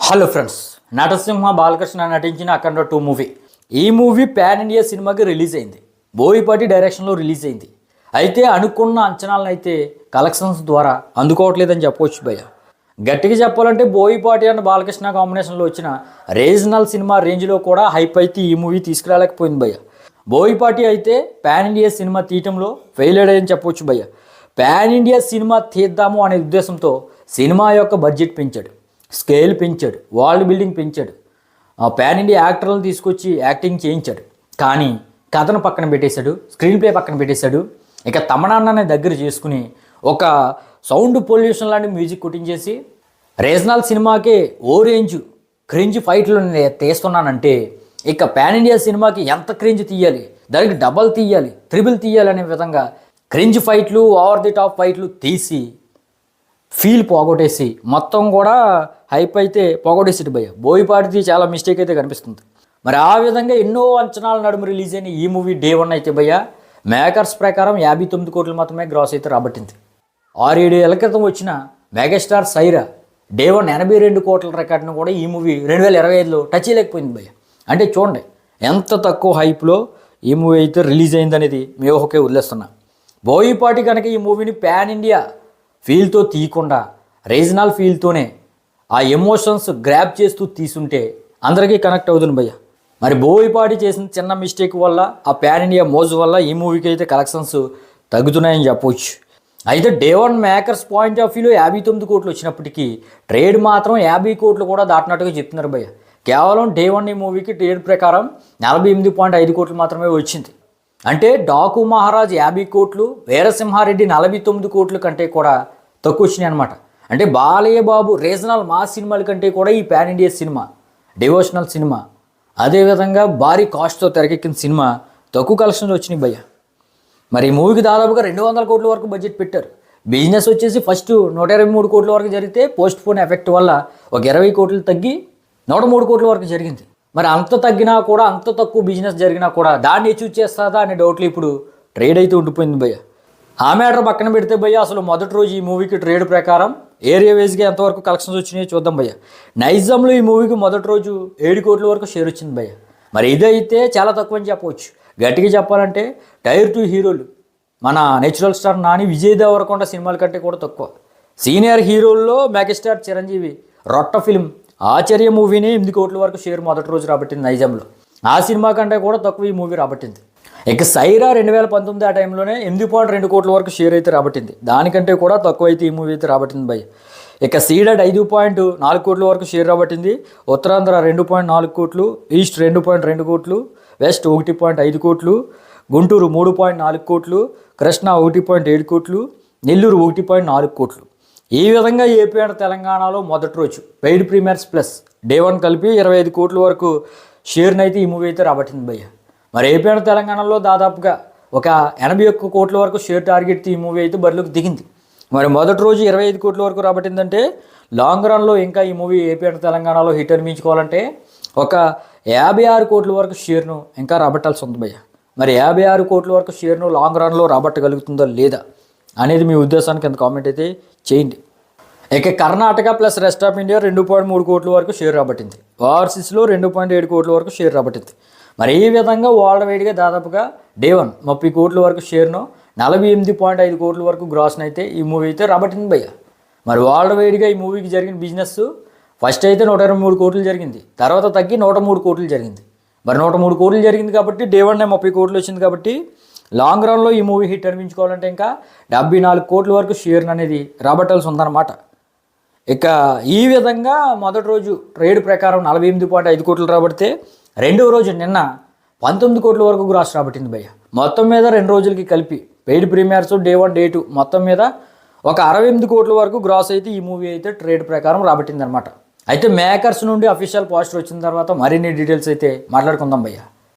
Hello friends, నటసింహ బాలకృష్ణ నటించిన అఖండ 2 movie. ఈ movie pan India సినిమాకి రిలీజ్ అయింది. బోయపాటి డైరెక్షన్లో రిలీజ్ అయింది. అయితే అనుకున్న అంచనాలను అయితే కలెక్షన్స్ ద్వారా అందుకోవట్లేదని చెప్పవచ్చు భయ్య. గట్టిగా చెప్పాలంటే బోయపాటి అండ్ బాలకృష్ణ కాంబినేషన్లో వచ్చిన రీజనల్ సినిమా రేంజ్లో కూడా హైప్ అయితే ఈ మూవీ తీసుకురాలేకపోయింది భయ్య. బోయపాటి అయితే పాన్ ఇండియా సినిమా తీయటంలో ఫెయిల్ అయ్యాడని చెప్పవచ్చు భయ్య. పాన్ ఇండియా సినిమా తీద్దాము అనే ఉద్దేశంతో సినిమా యొక్క బడ్జెట్ పెంచాడు, స్కేల్ పెంచాడు, వరల్డ్ బిల్డింగ్ పెంచాడు, పాన్ ఇండియా యాక్టర్లను తీసుకొచ్చి యాక్టింగ్ చేయించాడు. కానీ కథను పక్కన పెట్టేశాడు, స్క్రీన్ ప్లే పక్కన పెట్టేశాడు. ఇక తమనాన్ననే దగ్గర చేసుకుని ఒక సౌండ్ పొల్యూషన్ లాంటి మ్యూజిక్ కొట్టించేసి రీజనల్ సినిమాకే ఓ రేంజ్ క్రింజ్ ఫైట్లు తీస్తున్నానంటే ఇక పాన్ ఇండియా సినిమాకి ఎంత క్రింజ్ తీయాలి, దానికి డబల్ తీయాలి, త్రిబుల్ తీయాలి అనే విధంగా క్రింజ్ ఫైట్లు, ఓవర్ ది టాప్ ఫైట్లు తీసి ఫీల్ పోగొట్టేసి మొత్తం కూడా హైప్ అయితే పోగొట్టేసిడు భయ్య. బోయపాటిది చాలా మిస్టేక్ అయితే కనిపిస్తుంది. మరి ఆ విధంగా ఎన్నో అంచనాల నడుము రిలీజ్ అయిన ఈ మూవీ డే 1 అయితే భయ్య మేకర్స్ ప్రకారం 59 కోట్లు మాత్రమే గ్రాస్ అయితే రాబట్టింది. 6-7 ఏళ్ల క్రితం వచ్చిన మెగాస్టార్ సైరా డే 1 82 కోట్ల రికార్డును కూడా ఈ మూవీ 2025లో టచ్ చేయలేకపోయింది భయ్య. అంటే చూడండి ఎంత తక్కువ హైప్లో ఈ మూవీ అయితే రిలీజ్ అయిందనేది మీ ఊహకే వదిలేస్తున్నా. బోయపాటి కనుక ఈ మూవీని పాన్ ఇండియా ఫీల్తో తీయకుండా రీజనల్ ఫీల్తోనే ఆ ఎమోషన్స్ గ్రాప్ చేస్తూ తీసుంటే అందరికీ కనెక్ట్ అవుతుంది భయ్య. మరి బోయపాటి చేసిన చిన్న మిస్టేక్ వల్ల ఆ పాన్ ఇండియా మోజు వల్ల ఈ మూవీకి అయితే కలెక్షన్స్ తగ్గుతున్నాయని చెప్పవచ్చు. అయితే డే 1 మేకర్స్ పాయింట్ ఆఫ్ వ్యూలో 59 కోట్లు వచ్చినప్పటికీ ట్రేడ్ మాత్రం 50 కోట్లు కూడా దాటినట్టుగా చెప్తున్నారు భయ్య. కేవలం డే 1 ఈ మూవీకి ట్రేడ్ ప్రకారం 48.5 కోట్లు మాత్రమే వచ్చింది. అంటే డాకు మహారాజ్ 50 కోట్లు, వీరసింహారెడ్డి 49 కోట్ల కంటే కూడా తక్కువ వచ్చినాయి అనమాట. అంటే బాలయ్య బాబు రీజనల్ మాస్ సినిమాల కంటే కూడా ఈ pan India cinema devotional cinema, అదేవిధంగా భారీ కాస్ట్తో తెరకెక్కిన సినిమా తక్కువ కలెక్షన్లు వచ్చినాయి భయ్య. మరి ఈ మూవీకి దాదాపుగా 200 కోట్ల వరకు బడ్జెట్ పెట్టారు. బిజినెస్ వచ్చేసి ఫస్ట్ 123 కోట్ల వరకు జరిగితే పోస్ట్ పోన్ ఎఫెక్ట్ వల్ల ఒక 20 కోట్లు తగ్గి 103 కోట్ల వరకు జరిగింది. మరి అంత తగ్గినా కూడా, అంత తక్కువ బిజినెస్ జరిగినా కూడా దాన్ని అచీవ్ చేస్తుందా అనే డౌట్లు ఇప్పుడు ట్రేడ్ అయితే ఉండిపోయింది భయ్య. ఆ మ్యాటర్ పక్కన పెడితే భయ్య అసలు మొదటి రోజు ఈ మూవీకి ట్రేడ్ ప్రకారం ఏరియా వైజ్గా ఎంతవరకు కలెక్షన్స్ వచ్చినాయో చూద్దాం భయ్య. నైజాంలో ఈ మూవీకి మొదటి రోజు 7 కోట్ల వరకు షేర్ వచ్చింది భయ్య. మరి ఇదైతే చాలా తక్కువ అని చెప్పవచ్చు. గట్టిగా చెప్పాలంటే టైర్ 2 హీరోలు మన నేచురల్ స్టార్ నాని, విజయ్ దేవరకొండ సినిమాల కంటే కూడా తక్కువ. సీనియర్ హీరోల్లో మెగాస్టార్ చిరంజీవి రొట్ట ఫిల్మ్ ఆచార్య మూవీనే 8 కోట్ల వరకు షేర్ మొదటి రోజు రాబట్టింది నైజాంలో. ఆ సినిమా కంటే కూడా తక్కువ ఈ మూవీ రాబట్టింది. ఇక సైరా 2019 ఆ టైంలోనే 8.2 కోట్ల వరకు షేర్ అయితే రాబట్టింది. దానికంటే కూడా తక్కువ అయితే ఈ మూవీ అయితే రాబట్టింది భయ్. ఇక సీడెడ్ 5.4 కోట్ల వరకు షేర్ రాబట్టింది. ఉత్తరాంధ్ర 2.4 కోట్లు, ఈస్ట్ 2.2 కోట్లు, వెస్ట్ 1.5 కోట్లు, గుంటూరు 3.4 కోట్లు, కృష్ణా 1.7 కోట్లు, నెల్లూరు 1.4 కోట్లు. ఈ విధంగా ఏపీ అండ్ తెలంగాణలో మొదటి రోజు పెయిడ్ ప్రీమియర్స్ ప్లస్ డే 1 కలిపి 25 కోట్ల వరకు షేర్ని అయితే ఈ మూవీ అయితే రాబట్టింది భయ్య. మరి ఏపీ అండ్ తెలంగాణలో దాదాపుగా ఒక 81 కోట్ల వరకు షేర్ టార్గెట్ ఈ మూవీ అయితే బరిలోకి దిగింది. మరి మొదటి రోజు 25 కోట్ల వరకు రాబట్టిందంటే లాంగ్ రన్లో ఇంకా ఈ మూవీ ఏపీ అండ్ తెలంగాణలో హిట్ అనిపించుకోవాలంటే ఒక 56 కోట్ల వరకు షేర్ను ఇంకా రాబట్టాల్సి ఉంది భయ్య. మరి 56 కోట్ల వరకు షేర్ను లాంగ్ రన్లో రాబట్టగలుగుతుందో లేదా అనేది మీ ఉద్దేశానికి ఎంత కామెంట్ అయితే చేయండి. ఇక Karnataka plus rest of India 2.3 కోట్ల వరకు షేర్ రాబట్టింది. ఓవర్సీస్లో 2.7 కోట్ల వరకు షేర్ రాబట్టింది. మరి ఈ విధంగా వరల్డ్ వైడ్గా దాదాపుగా డే 1 30 కోట్ల వరకు షేర్ను 48.5 కోట్ల వరకు గ్రాస్ని అయితే ఈ మూవీ అయితే రాబట్టింది భయ్య. మరి వరల్డ్ వైడ్గా ఈ మూవీకి జరిగిన బిజినెస్ ఫస్ట్ అయితే 123 కోట్లు జరిగింది, తర్వాత తగ్గి 103 కోట్లు జరిగింది. మరి 103 కోట్లు జరిగింది కాబట్టి డే 1 30 కోట్లు వచ్చింది కాబట్టి లాంగ్ రన్లో ఈ మూవీ హిట్ అనిపించుకోవాలంటే ఇంకా 74 కోట్ల వరకు షేర్ అనేది రాబట్టాల్సి ఉందన్నమాట. ఇక ఈ విధంగా మొదటి రోజు ట్రేడ్ ప్రకారం 48.5 కోట్లు రాబడితే రెండవ రోజు నిన్న 19 కోట్ల వరకు గ్రాస్ రాబట్టింది భయ్య. మొత్తం మీద 2 రోజులకి కలిపి పెయిడ్ ప్రీమియర్స్ డే 1 డే 2 మొత్తం మీద ఒక 68 కోట్ల వరకు గ్రాస్ అయితే ఈ మూవీ అయితే ట్రేడ్ ప్రకారం రాబట్టింది అనమాట. అయితే మేకర్స్ నుండి అఫీషియల్ పోస్టర్ వచ్చిన తర్వాత మరిన్ని డీటెయిల్స్ అయితే మాట్లాడుకుందాం భయ్య.